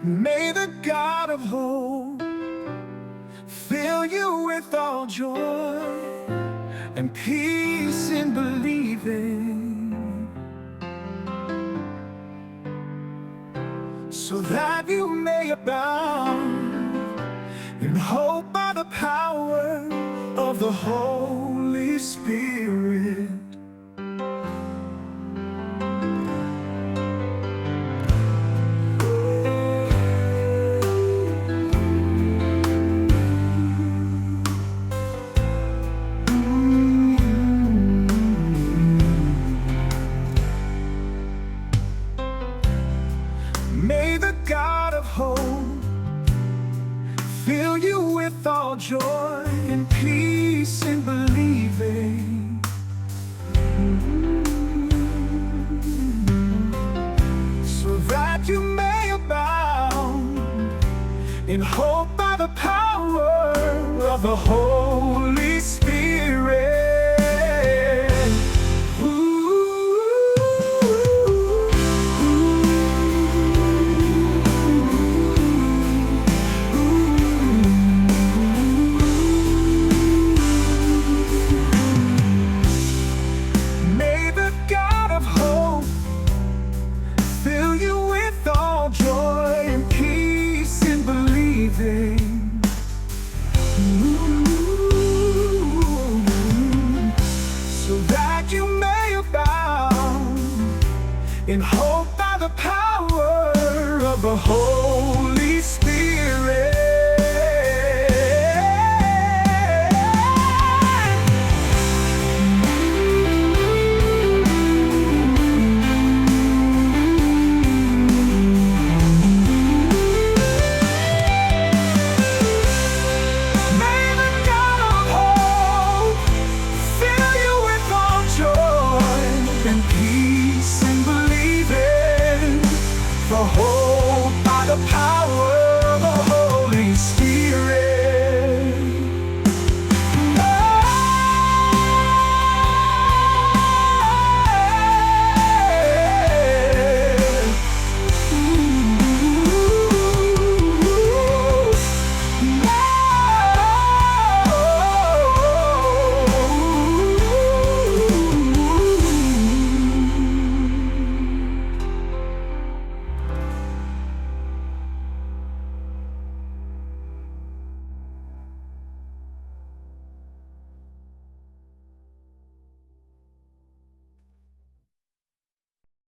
May the God of hope fill you with all joy and peace in believing, so that you may abound in hope by the power of the Holy Spirit. May the God of hope fill you with all joy and peace in believing, so that you may abound in hope by the power of the Holy Spirit. Joy and peace in believing, so that you may abound in hope by the power of the Holy Spirit. And peace